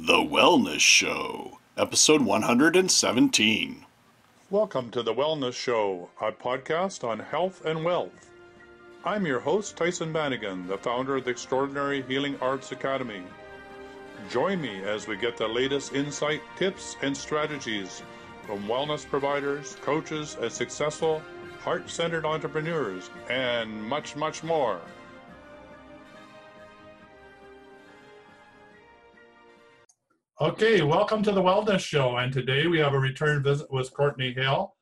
The Wellness Show, episode 117. Welcome to The Wellness Show, a podcast on health and wealth. I'm your host, Tyhson Banighen, the founder of the Extraordinary Healing Arts Academy. Join me as we get the latest insight, tips, and strategies from wellness providers, coaches, and successful, heart-centered entrepreneurs, and much, much more. Okay, welcome to the Wellness Show, and today we have a return visit with Courtni Hale.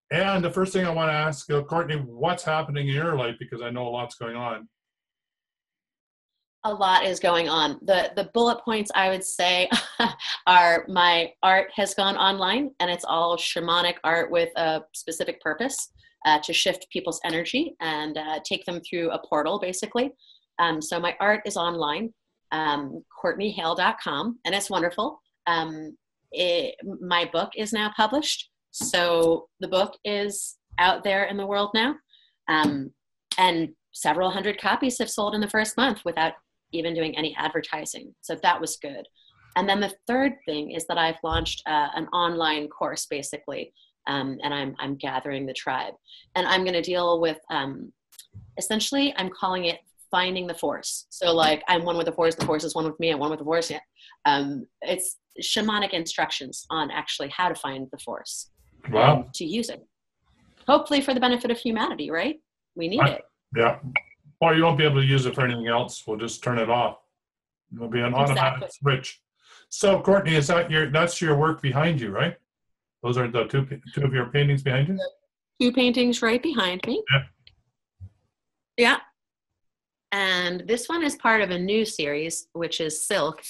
And the first thing I want to ask Courtni, what's happening in your life, because I know a lot's going on. A lot is going on. The bullet points I would say are my art has gone online, and it's all shamanic art with a specific purpose to shift people's energy and take them through a portal, basically. So my art is online. CourtniHale.com, and it's wonderful. My book is now published, so the book is out there in the world now, and several hundred copies have sold in the first month without even doing any advertising, so that was good. And then the third thing is that I've launched an online course, basically, and I'm gathering the tribe, and I'm going to deal with essentially, I'm calling it finding the force. So like, I'm one with the force is one with me, I'm one with the force. It's shamanic instructions on actually how to find the force. Wow. To use it. Hopefully for the benefit of humanity, right? We need it. Yeah. Well, you won't be able to use it for anything else. We'll just turn it off. It'll be an automatic switch. So Courtni, is that that's your work behind you, right? Those are the two of your paintings behind you? Two paintings right behind me. Yeah. Yeah. And this one is part of a new series, which is Silk.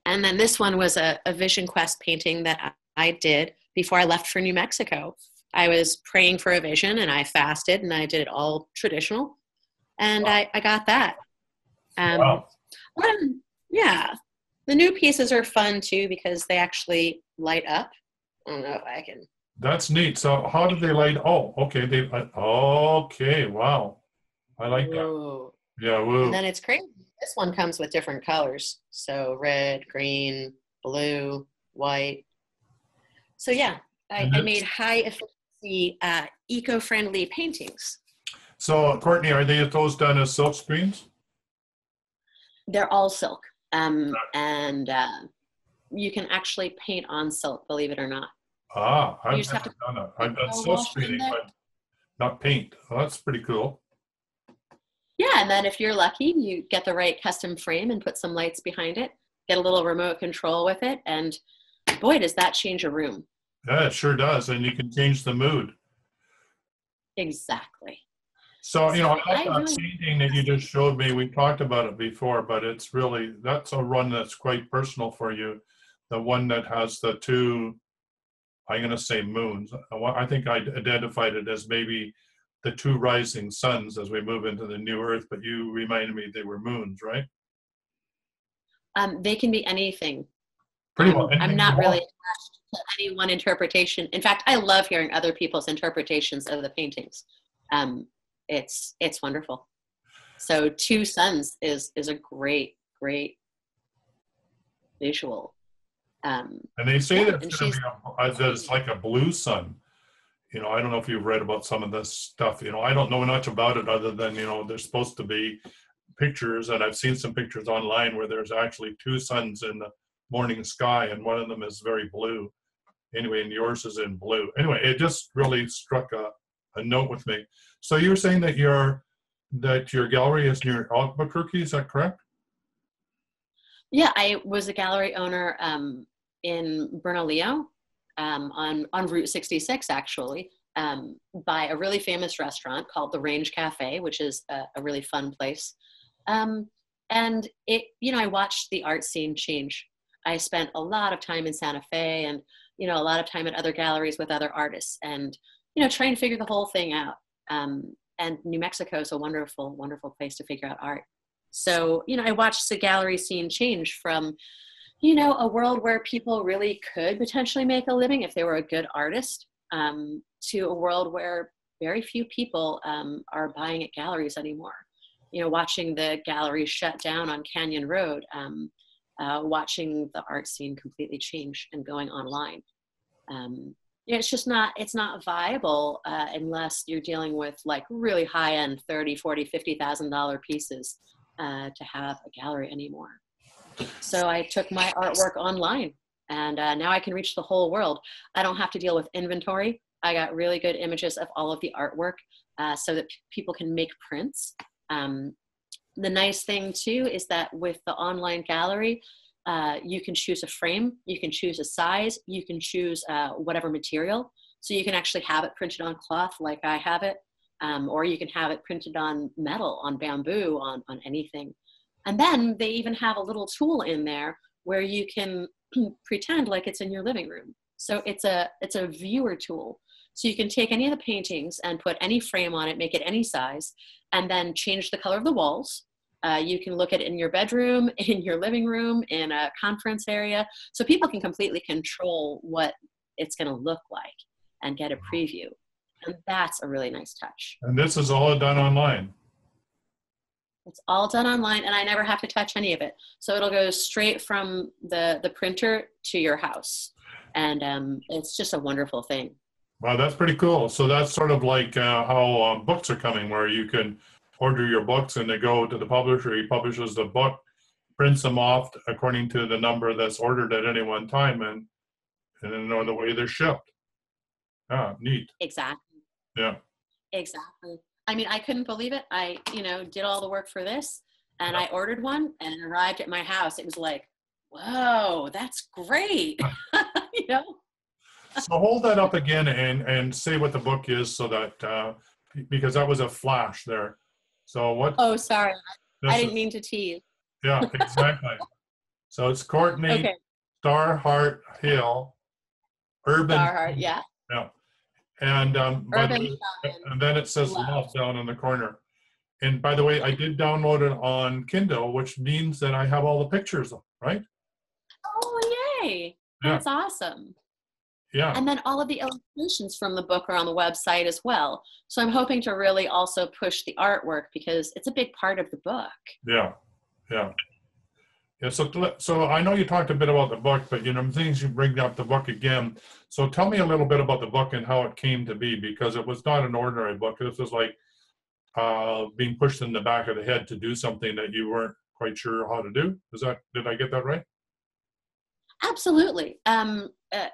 And then this one was a Vision Quest painting that I did before I left for New Mexico. I was praying for a vision, and I fasted, and I did it all traditional. And wow. I got that. Wow. Yeah. The new pieces are fun, too, because they actually light up. I don't know if I can. That's neat. So how do they light? Oh, okay. Okay. Wow. I like that. Yeah, woo. And then it's crazy. This one comes with different colors. So red, green, blue, white. So yeah, I made high efficiency, eco-friendly paintings. So Courtni, are those done as silk screens? They're all silk. And you can actually paint on silk, believe it or not. I've never done it. I've done silk screening, but not paint. Well, that's pretty cool. Yeah, and then if you're lucky, you get the right custom frame and put some lights behind it, get a little remote control with it, and boy, does that change a room. Yeah, it sure does, and you can change the mood. Exactly. So, I like that painting that you just showed me. We talked about it before, but that's a run that's quite personal for you. The one that has the two, I'm going to say moons. I think I identified it as maybe the two rising suns as we move into the new earth, but you reminded me they were moons, right? They can be anything. Pretty well. I'm not really attached to any one interpretation. In fact, I love hearing other people's interpretations of the paintings. It's wonderful. So two suns is a great visual. And they say that it's like a blue sun. I don't know if you've read about some of this stuff. I don't know much about it other than, there's supposed to be pictures, and I've seen some pictures online where there's actually two suns in the morning sky, and one of them is very blue. Anyway, and yours is in blue. Anyway, it just really struck a note with me. So you're saying that your gallery is near Albuquerque, is that correct? Yeah, I was a gallery owner in Bernalillo. On Route 66, actually, by a really famous restaurant called the Range Cafe, which is a really fun place. And I watched the art scene change. I spent a lot of time in Santa Fe and, a lot of time at other galleries with other artists and, trying to figure the whole thing out. And New Mexico is a wonderful, wonderful place to figure out art. So, I watched the gallery scene change from a world where people really could potentially make a living if they were a good artist, to a world where very few people are buying at galleries anymore. Watching the galleries shut down on Canyon Road, watching the art scene completely change and going online. It's just not, it's not viable unless you're dealing with like really high-end $30, $40, $50,000 pieces to have a gallery anymore. So I took my artwork online, and now I can reach the whole world. I don't have to deal with inventory. I got really good images of all of the artwork so that people can make prints. The nice thing too is that with the online gallery, you can choose a frame, you can choose a size, you can choose whatever material. So you can actually have it printed on cloth like I have it, or you can have it printed on metal, on bamboo, on anything. And then they even have a little tool in there where you can pretend like it's in your living room. So it's a viewer tool. So you can take any of the paintings and put any frame on it, make it any size, and then change the color of the walls. You can look at it in your bedroom, in your living room, in a conference area. So people can completely control what it's going to look like and get a preview. And that's a really nice touch. And this is all done online. It's all done online, and I never have to touch any of it. So it'll go straight from the printer to your house. And it's just a wonderful thing. Wow, that's pretty cool. So that's sort of like how books are coming, where you can order your books and they go to the publisher. He publishes the book, prints them off according to the number that's ordered at any one time, and then know the way they're shipped. Ah, neat. Exactly. Yeah. Exactly. I mean, I couldn't believe it. I, did all the work for this, and I ordered one, and it arrived at my house. It was like, whoa, that's great. So hold that up again and say what the book is, so that because that was a flash there. So what? Oh, sorry. I didn't mean to tease. Yeah, exactly. So it's Courtni Starhart Hale, Urban. Starhart, yeah. Yeah. And Urban and then it says love down in the corner. And by the way, I did download it on Kindle, which means that I have all the pictures, right? Oh, yay. That's awesome. Yeah. And then all of the illustrations from the book are on the website as well. So I'm hoping to really also push the artwork because it's a big part of the book. Yeah. Yeah. Yeah. So I know you talked a bit about the book, but things you bring up the book again. So tell me a little bit about the book and how it came to be, because it was not an ordinary book. This was like being pushed in the back of the head to do something that you weren't quite sure how to do. Did I get that right? Absolutely.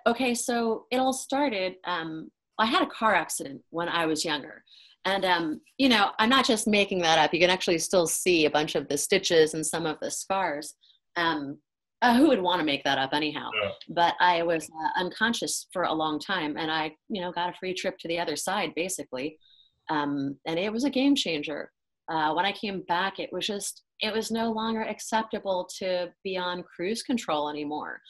Okay, so it all started, I had a car accident when I was younger. And, I'm not just making that up. You can actually still see a bunch of the stitches and some of the scars. Who would want to make that up anyhow? Yeah. But I was unconscious for a long time, and I, got a free trip to the other side, basically. And it was a game changer. When I came back, it was no longer acceptable to be on cruise control anymore.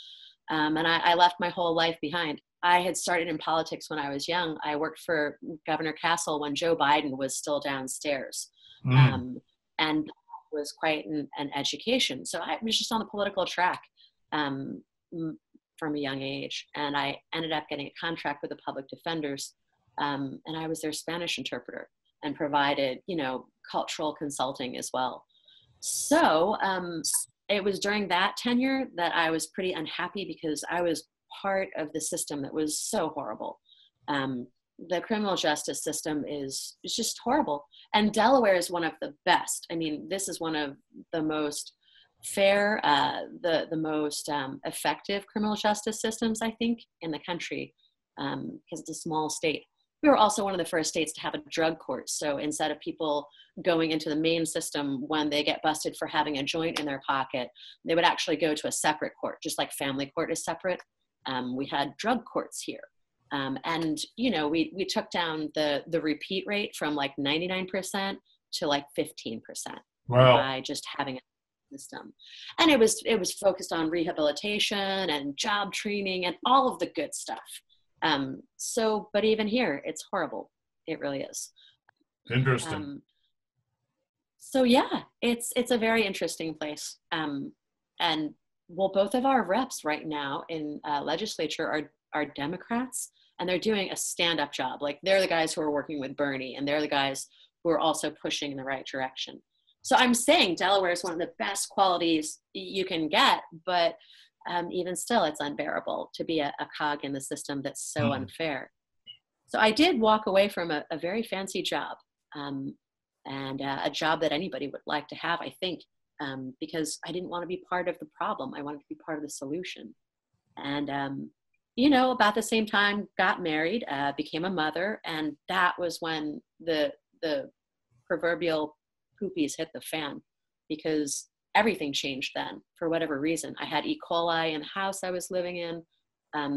And I left my whole life behind. I had started in politics when I was young. I worked for Governor Castle when Joe Biden was still downstairs. And was quite an education. So I was just on the political track from a young age. And I ended up getting a contract with the public defenders. And I was their Spanish interpreter and provided, cultural consulting as well. So it was during that tenure that I was pretty unhappy because I was part of the system that was so horrible. The criminal justice system is just horrible. And Delaware is one of the best. I mean, this is one of the most fair, the most effective criminal justice systems, I think, in the country, because it's a small state. We were also one of the first states to have a drug court. So instead of people going into the main system when they get busted for having a joint in their pocket, they would actually go to a separate court, just like family court is separate. We had drug courts here. And, we took down the repeat rate from like 99% to like 15%. Wow. By just having a system. And it was focused on rehabilitation and job training and all of the good stuff. But even here, it's horrible. It really is. Interesting. So yeah, it's a very interesting place. And both of our reps right now in legislature are Democrats, and they're doing a stand-up job. Like they're the guys who are working with Bernie, and they're the guys who are also pushing in the right direction. So I'm saying Delaware is one of the best qualities you can get, but even still, it's unbearable to be a cog in the system that's so unfair. So I did walk away from a very fancy job, and a job that anybody would like to have, I think, because I didn't want to be part of the problem. I wanted to be part of the solution. And, you know, about the same time, got married, became a mother, and that was when the proverbial poopies hit the fan, because everything changed then for whatever reason. I had E. coli in the house I was living in,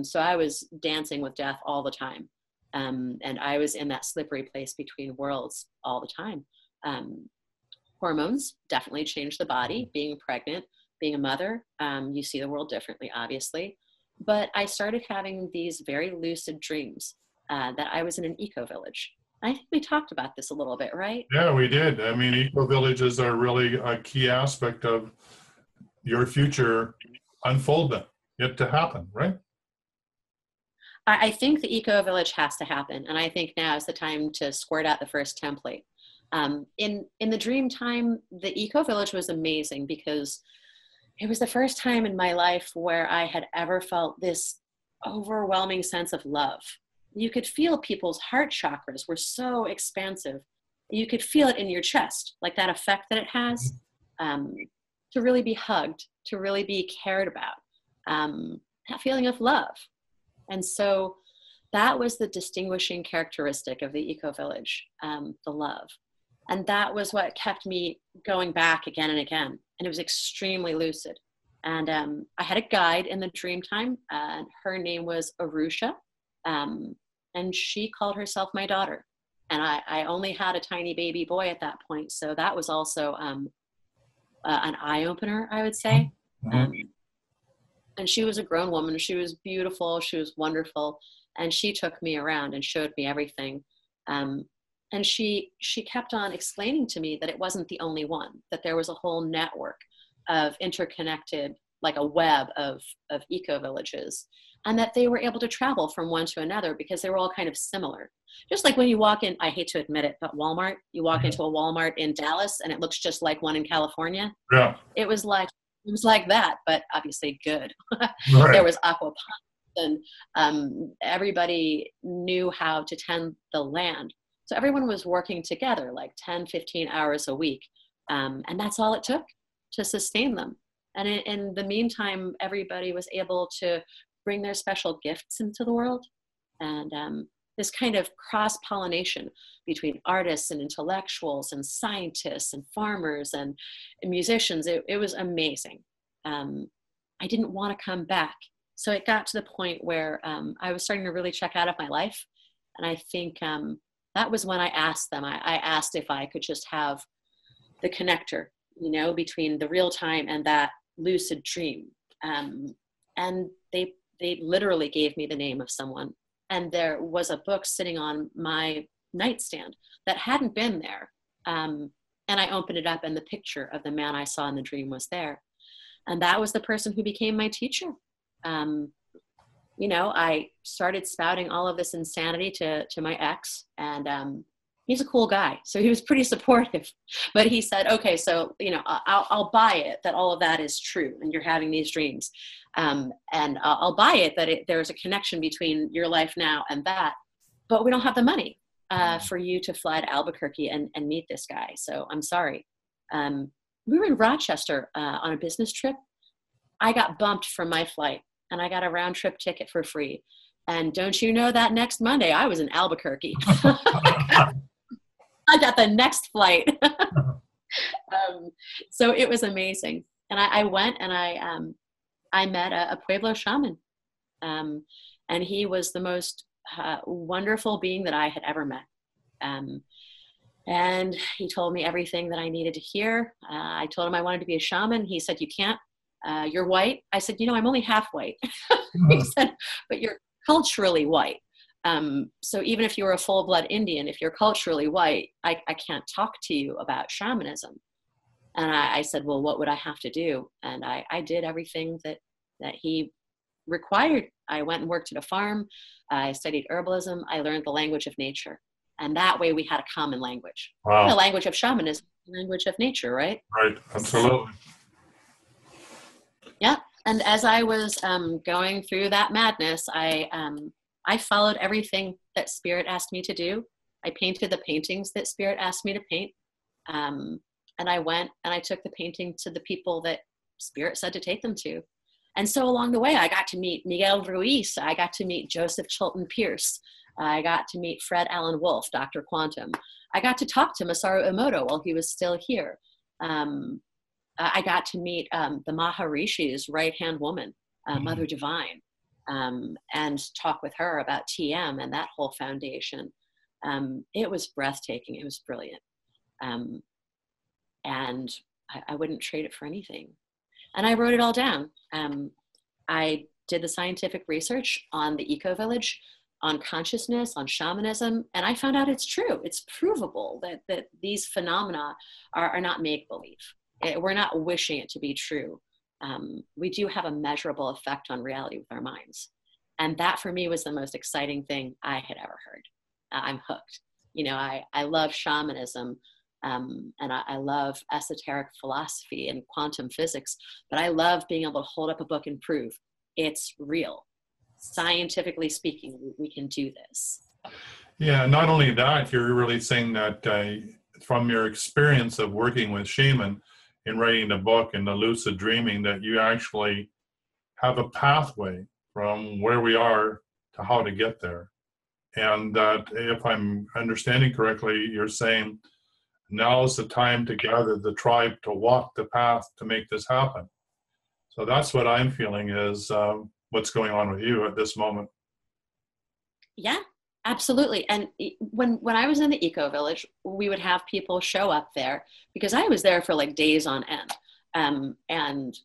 so I was dancing with death all the time. And I was in that slippery place between worlds all the time. Hormones definitely change the body. Being pregnant, being a mother, you see the world differently, obviously. But I started having these very lucid dreams that I was in an eco-village. I think we talked about this a little bit, right? Yeah, we did. I mean, eco-villages are really a key aspect of your future unfoldment, yet to happen, right? I think the eco-village has to happen. And I think now is the time to squirt out the first template. In the dream time, the eco-village was amazing because it was the first time in my life where I had ever felt this overwhelming sense of love. You could feel people's heart chakras were so expansive. You could feel it in your chest, like that effect that it has, to really be hugged, to really be cared about, that feeling of love. And so that was the distinguishing characteristic of the eco-village, the love. And that was what kept me going back again and again. And it was extremely lucid. And I had a guide in the dream time, and her name was Arusha. And she called herself my daughter. And I only had a tiny baby boy at that point. So that was also an eye-opener, I would say. And she was a grown woman. She was beautiful. She was wonderful. And she took me around and showed me everything. And she kept on explaining to me that it wasn't the only one, that there was a whole network of interconnected, like a web of eco-villages, and that they were able to travel from one to another because they were all kind of similar. Just like when you walk in, I hate to admit it, but Walmart, you walk into a Walmart in Dallas and it looks just like one in California. Yeah. It was like that, but obviously good. Right. There was aquaponics, and everybody knew how to tend the land. So everyone was working together like 10, 15 hours a week. And that's all it took to sustain them. And in the meantime, everybody was able to bring their special gifts into the world. And this kind of cross-pollination between artists and intellectuals and scientists and farmers and musicians, it was amazing. I didn't want to come back. So it got to the point where I was starting to really check out of my life. And I think that was when I asked them, I asked if I could just have the connector, you know, between the real time and that lucid dream. And they literally gave me the name of someone. And there was a book sitting on my nightstand that hadn't been there. And I opened it up and the picture of the man I saw in the dream was there. And that was the person who became my teacher. You know, I started spouting all of this insanity to my ex, and he's a cool guy. So he was pretty supportive, but he said, okay, so, you know, I'll buy it that all of that is true and you're having these dreams. And I'll buy it that there's a connection between your life now and that, but we don't have the money for you to fly to Albuquerque and meet this guy. So I'm sorry. We were in Rochester on a business trip. I got bumped from my flight and I got a round trip ticket for free. And don't you know that next Monday I was in Albuquerque. I got the next flight. So it was amazing. And I went and I met a Pueblo shaman. And he was the most wonderful being that I had ever met. And he told me everything that I needed to hear. I told him I wanted to be a shaman. He said, you can't, you're white. I said, you know, I'm only half white. He said, but you're culturally white. So even if you were a full-blood Indian, if you're culturally white, I can't talk to you about shamanism. And I said, well, what would I have to do? And I did everything that he required. I went and worked at a farm. I studied herbalism. I learned the language of nature. And that way we had a common language. Wow. The language of shamanism, the language of nature, right? Right, absolutely. Yeah. And as I was going through that madness, I followed everything that Spirit asked me to do. I painted the paintings that Spirit asked me to paint. And I went and I took the painting to the people that Spirit said to take them to. And so along the way, I got to meet Miguel Ruiz. I got to meet Joseph Chilton Pierce. I got to meet Fred Allen Wolfe, Dr. Quantum. I got to talk to Masaru Emoto while he was still here. I got to meet the Maharishi's right-hand woman, Mother Divine, and talk with her about TM and that whole foundation. It was breathtaking. It was brilliant. And I wouldn't trade it for anything. And I wrote it all down. I did the scientific research on the eco-village, on consciousness, on shamanism, and I found out it's true. It's provable that these phenomena are not make-believe. We're not wishing it to be true. We do have a measurable effect on reality with our minds. And that for me was the most exciting thing I had ever heard. I'm hooked. You know, I love shamanism, and I love esoteric philosophy and quantum physics, but I love being able to hold up a book and prove it's real. Scientifically speaking, we can do this. Yeah, not only that, you're really saying that from your experience of working with shaman in writing the book and the lucid dreaming, that you actually have a pathway from where we are to how to get there. And that, if I'm understanding correctly, you're saying now's the time to gather the tribe to walk the path to make this happen. So that's what I'm feeling is what's going on with you at this moment. Yeah, absolutely. And when I was in the eco village, we would have people show up there because I was there for like days on end. And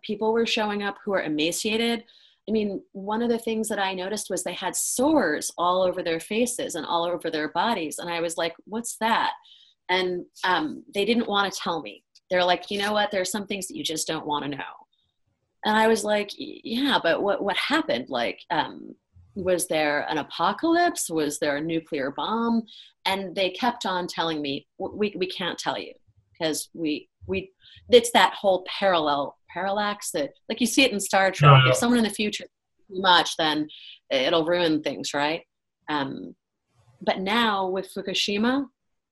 people were showing up who were emaciated. I mean, one of the things that I noticed was they had sores all over their faces and all over their bodies. And I was like, what's that? And they didn't want to tell me. They're like, you know what? There are some things that you just don't want to know. And I was like, yeah, but what happened? Like, was there an apocalypse? Was there a nuclear bomb? And they kept on telling me, we can't tell you because it's that whole parallax that, like you see it in Star Trek. Yeah. If someone in the future too much, then it'll ruin things, right? But now with Fukushima,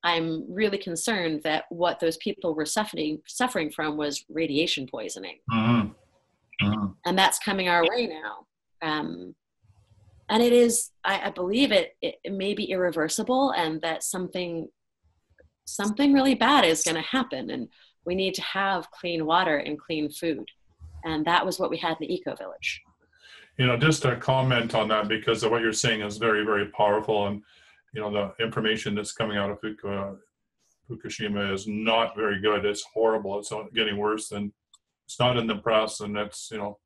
I'm really concerned that what those people were suffering from was radiation poisoning. Mm-hmm. Mm-hmm. And that's coming our way now. And it is, I believe it may be irreversible and that something really bad is going to happen. And we need to have clean water and clean food. And that was what we had in the eco village. You know, just a comment on that, because of what you're saying is very, very powerful. And, you know, the information that's coming out of Fukushima is not very good. It's horrible. It's getting worse, and it's not in the press, and it's, you know,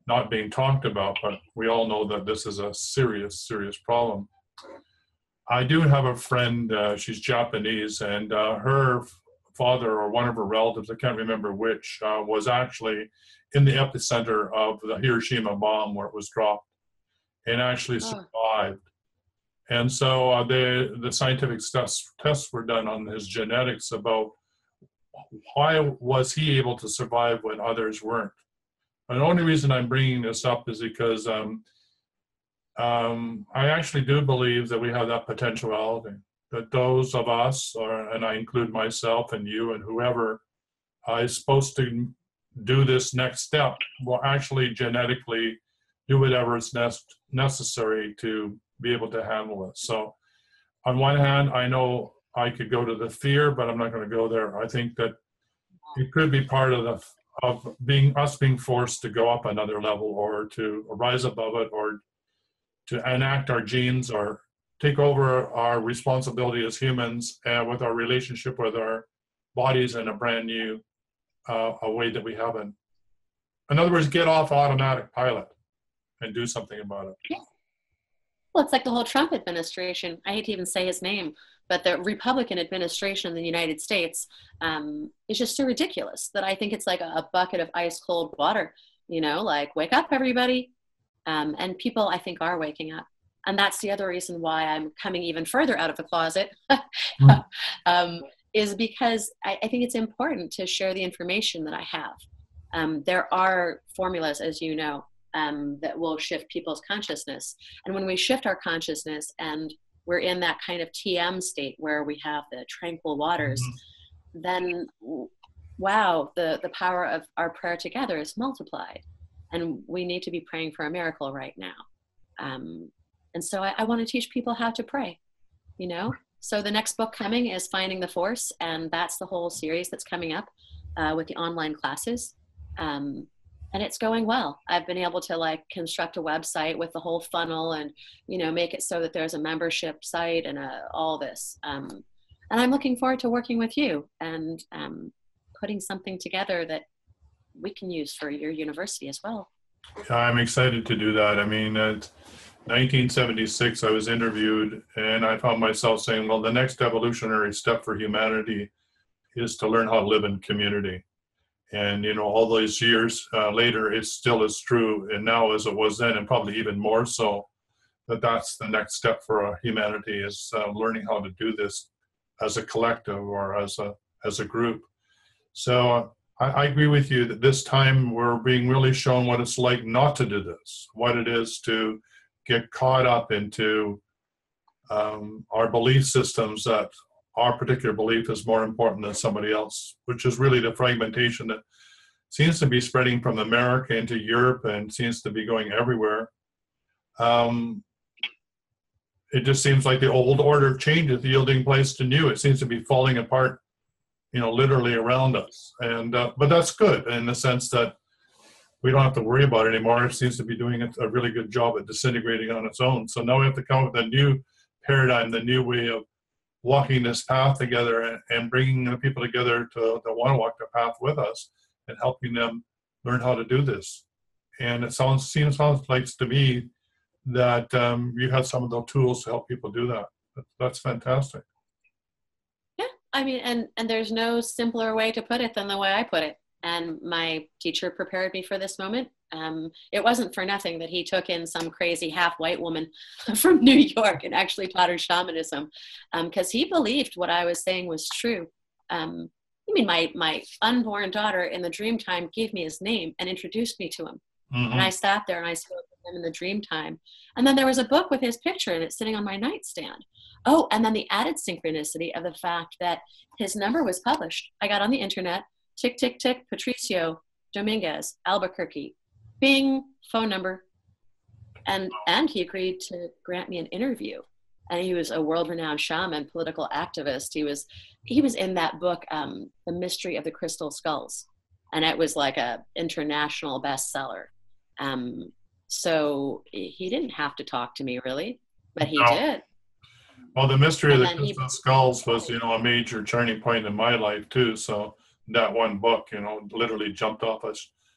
not being talked about, but we all know that this is a serious, serious problem. I do have a friend, she's Japanese, and her father or one of her relatives, I can't remember which, was actually in the epicenter of the Hiroshima bomb where it was dropped and actually survived. And so the scientific tests were done on his genetics about why was he able to survive when others weren't. And the only reason I'm bringing this up is because I actually do believe that we have that potentiality, that those of us, and I include myself and you and whoever is supposed to do this next step, will actually genetically do whatever is necessary to be able to handle it. So on one hand, I know I could go to the fear, but I'm not going to go there. I think that it could be part of being forced to go up another level, or to rise above it, or to enact our genes, or take over our responsibility as humans with our relationship with our bodies in a brand new a way that we haven't. In other words, get off automatic pilot and do something about it. Yeah. Well, it's like the whole Trump administration. I hate to even say his name, but the Republican administration in the United States is just so ridiculous that I think it's like a bucket of ice cold water, you know, like, wake up, everybody. And people, I think, are waking up. And that's the other reason why I'm coming even further out of the closet, is because I think it's important to share the information that I have. There are formulas, as you know, that will shift people's consciousness. And when we shift our consciousness and we're in that kind of TM state where we have the tranquil waters, then wow, the power of our prayer together is multiplied. And we need to be praying for a miracle right now. And so I want to teach people how to pray, you know? So the next book coming is Finding the Force, and that's the whole series that's coming up with the online classes. And it's going well. I've been able to like construct a website with the whole funnel and, you know, make it so that there's a membership site and all this. And I'm looking forward to working with you and putting something together that we can use for your university as well. I'm excited to do that. I mean, 1976, I was interviewed and I found myself saying, well, the next evolutionary step for humanity is to learn how to live in community. And, you know, all those years later, it still is true. And now as it was then, and probably even more so, that's the next step for humanity is learning how to do this as a collective or as a group. So I agree with you that this time we're being really shown what it's like not to do this, what it is to get caught up into our belief systems that our particular belief is more important than somebody else, which is really the fragmentation that seems to be spreading from America into Europe and seems to be going everywhere. It just seems like the old order changes, yielding place to new. It seems to be falling apart, you know, literally around us. And but that's good in the sense that we don't have to worry about it anymore. It seems to be doing a really good job at disintegrating on its own. So now we have to come up with a new paradigm, the new way of walking this path together and bringing the people together to want to walk the path with us and helping them learn how to do this. And it sounds like to me that you have some of the tools to help people do that. That's fantastic. Yeah, I mean, and there's no simpler way to put it than the way I put it. And my teacher prepared me for this moment. It wasn't for nothing that he took in some crazy half-white woman from New York and actually taught her shamanism, because he believed what I was saying was true. I mean, my unborn daughter in the dream time gave me his name and introduced me to him. And I sat there and I spoke with him in the dream time. And then there was a book with his picture in it sitting on my nightstand. Oh, and then the added synchronicity of the fact that his number was published. I got on the internet, tick, tick, tick, Patricio Dominguez, Albuquerque, bing, phone number. And he agreed to grant me an interview. And he was a world-renowned shaman, political activist. He was in that book, The Mystery of the Crystal Skulls. And it was like a international bestseller. So he didn't have to talk to me really, but he did. Well, The Mystery of the Crystal Skulls was, you know, a major turning point in my life too. So that one book, you know, literally jumped off a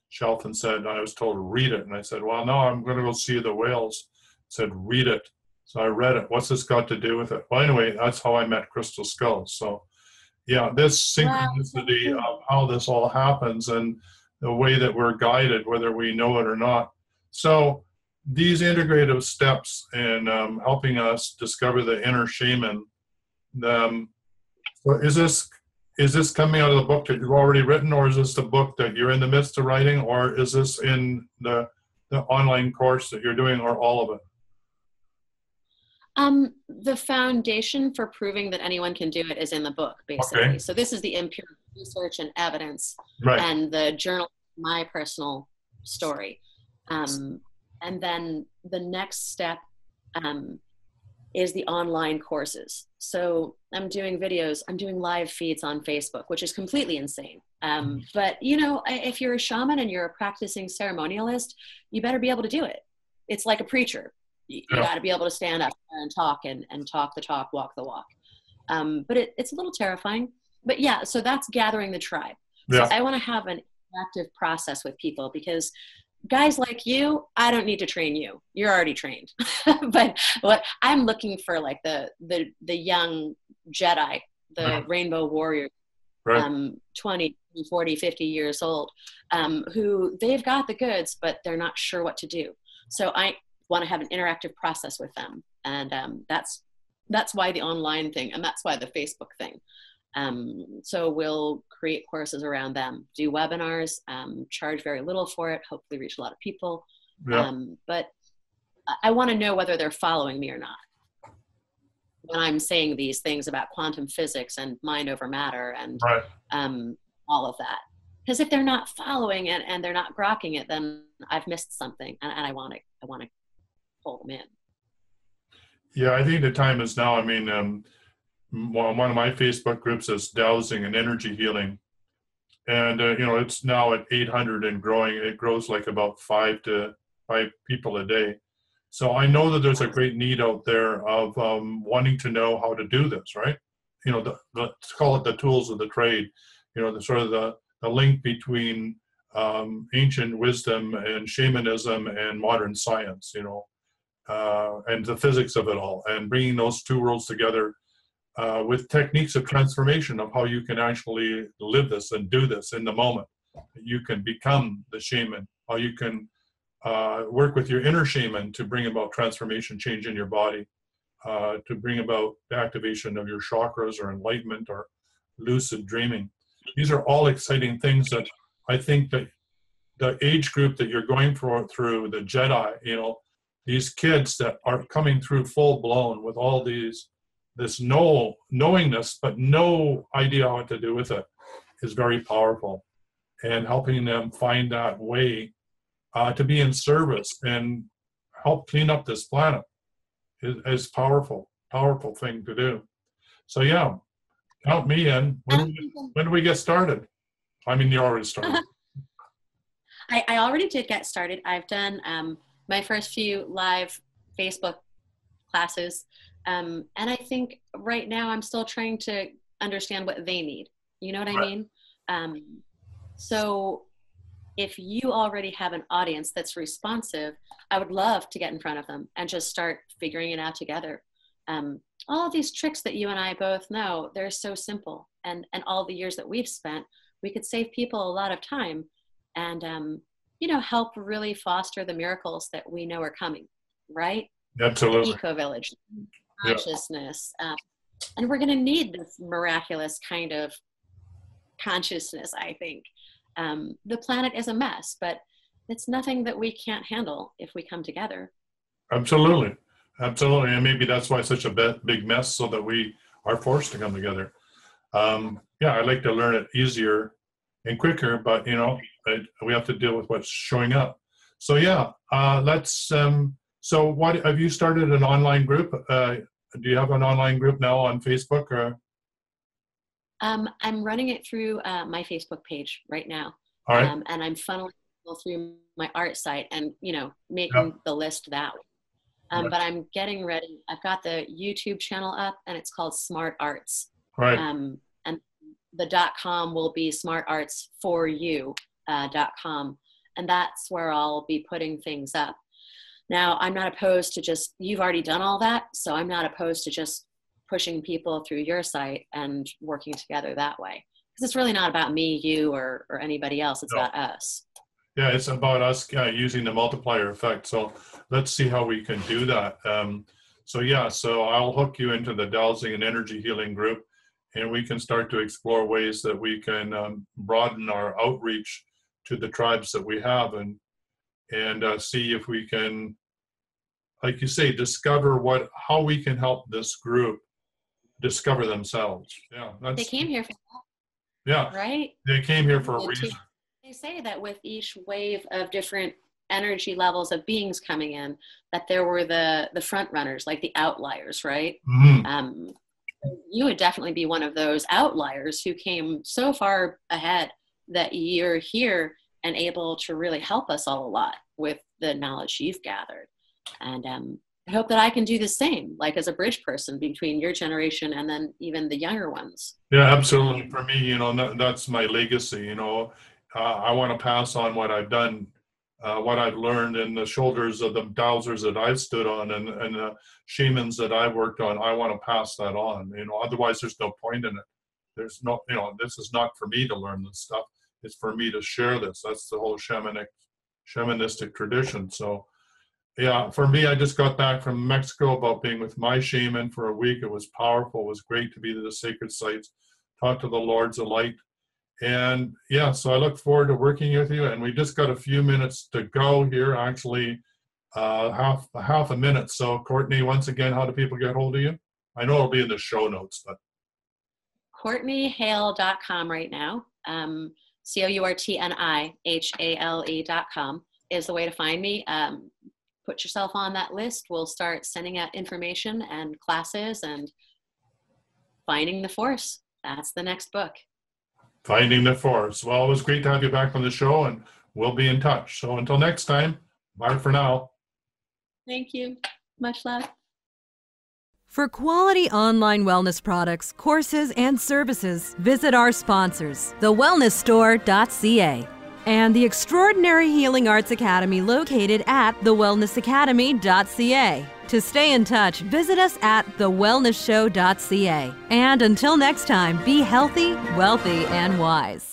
shelf and said, I was told to read it. And I said, well, no, I'm going to go see the whales. I said, read it. So I read it. What's this got to do with it? Well, anyway, that's how I met Crystal Skulls. So yeah, this synchronicity of how this all happens and the way that we're guided, whether we know it or not. So these integrative steps in helping us discover the inner shaman, so is this coming out of the book that you've already written, or is this the book that you're in the midst of writing, or is this in the online course that you're doing, or all of it? The foundation for proving that anyone can do it is in the book, basically. Okay. So this is the empirical research and evidence, right, and the journal, my personal story. And then the next step is the online courses. So I'm doing videos, I'm doing live feeds on Facebook, which is completely insane. But you know, if you're a shaman and you're a practicing ceremonialist, you better be able to do it. It's like a preacher. You got to be able to stand up and talk and talk the talk, walk the walk. But it's a little terrifying. But yeah, so that's gathering the tribe. So I want to have an active process with people, because guys like you, I don't need to train you. You're already trained. But what I'm looking for, like the young Jedi, the rainbow warrior, 20, 40, 50 years old, who they've got the goods, but they're not sure what to do. So want to have an interactive process with them. And that's why the online thing, and that's why the Facebook thing. So we'll create courses around them, do webinars, charge very little for it, hopefully reach a lot of people. Yeah. But I want to know whether they're following me or not when I'm saying these things about quantum physics and mind over matter and Right. all of that. Because if they're not following it and they're not grokking it, then I've missed something, and I want to pull them in. Yeah, I think the time is now. I mean, one of my Facebook groups is Dowsing and Energy Healing. And, you know, it's now at 800 and growing. It grows like about 5 people a day. So I know that there's a great need out there of wanting to know how to do this, right? You know, let's call it the tools of the trade, you know, the sort of the link between ancient wisdom and shamanism and modern science, you know, and the physics of it all, and bringing those two worlds together with techniques of transformation of how you can actually live this and do this in the moment. You can become the shaman, how you can work with your inner shaman to bring about transformation, change in your body, to bring about the activation of your chakras or enlightenment or lucid dreaming. These are all exciting things that I think that the age group that you're going through, the Jedi, you know, these kids that are coming through full blown with all this knowingness, but no idea what to do with it, is very powerful. And helping them find that way to be in service and help clean up this planet is powerful thing to do. So yeah, count me in. When do we get started? I mean, you already started. I already did get started. I've done my first few live Facebook classes. And I think right now I'm still trying to understand what they need. You know what I mean? So if you already have an audience that's responsive, I would love to get in front of them and just start figuring it out together. All of these tricks that you and I both know, they're so simple. And all the years that we've spent, we could save people a lot of time and, you know, help really foster the miracles that we know are coming, right? Absolutely. The eco-village, consciousness. And we're going to need this miraculous kind of consciousness, I think. The planet is a mess, but it's nothing that we can't handle if we come together. Absolutely. Absolutely. And maybe that's why it's such a big mess, so that we are forced to come together. Yeah, I like to learn it easier and quicker, but, you know, we have to deal with what's showing up. So yeah, so what, have you started an online group? Do you have an online group now on Facebook? Or? I'm running it through my Facebook page right now. All right. And I'm funneling people through my art site and, you know, making the list that way. But I'm getting ready. I've got the YouTube channel up and it's called Smart Arts. Right. And the .com will be smartartsforyou.com. And that's where I'll be putting things up. Now, I'm not opposed to just, you've already done all that, so I'm not opposed to just pushing people through your site and working together that way. Because it's really not about me, you, or anybody else. It's about us. Yeah, it's about us using the multiplier effect. So let's see how we can do that. So I'll hook you into the Dowsing and Energy Healing group, and we can start to explore ways that we can broaden our outreach to the tribes that we have, and see if we can, like you say, discover how we can help this group discover themselves. Yeah, they came here for that. Yeah, right. They came here for a reason. They say that with each wave of different energy levels of beings coming in, that there were the front runners, like the outliers, right? Mm-hmm. You would definitely be one of those outliers who came so far ahead that you're here and able to really help us all a lot with the knowledge you've gathered. And I hope that I can do the same, like as a bridge person between your generation and then even the younger ones. Yeah, absolutely. For me, you know, that's my legacy. You know, I want to pass on what I've done, what I've learned in the shoulders of the dowsers that I've stood on and the shamans that I've worked on. I want to pass that on. You know, otherwise there's no point in it. There's no, you know, this is not for me to learn this stuff. It's for me to share this. That's the whole shamanistic tradition. So Yeah, for me, I just got back from Mexico about being with my shaman for a week. It was powerful. It was great to be to the sacred sites, talk to the Lords of Light. And yeah, so I look forward to working with you. And we just got a few minutes to go here, actually, half a minute. So Courtni, once again, how do people get hold of you? I know it'll be in the show notes, but. CourtniHale.com right now. CourtniHale.com is the way to find me. Put yourself on that list. We'll start sending out information and classes and Finding the Force. That's the next book. Finding the Force. Well, it was great to have you back on the show, and we'll be in touch. So until next time, bye for now. Thank you. Much love. For quality online wellness products, courses, and services, visit our sponsors, thewellnessstore.ca and the Extraordinary Healing Arts Academy located at thewellnessacademy.ca. To stay in touch, visit us at thewellnessshow.ca. And until next time, be healthy, wealthy, and wise.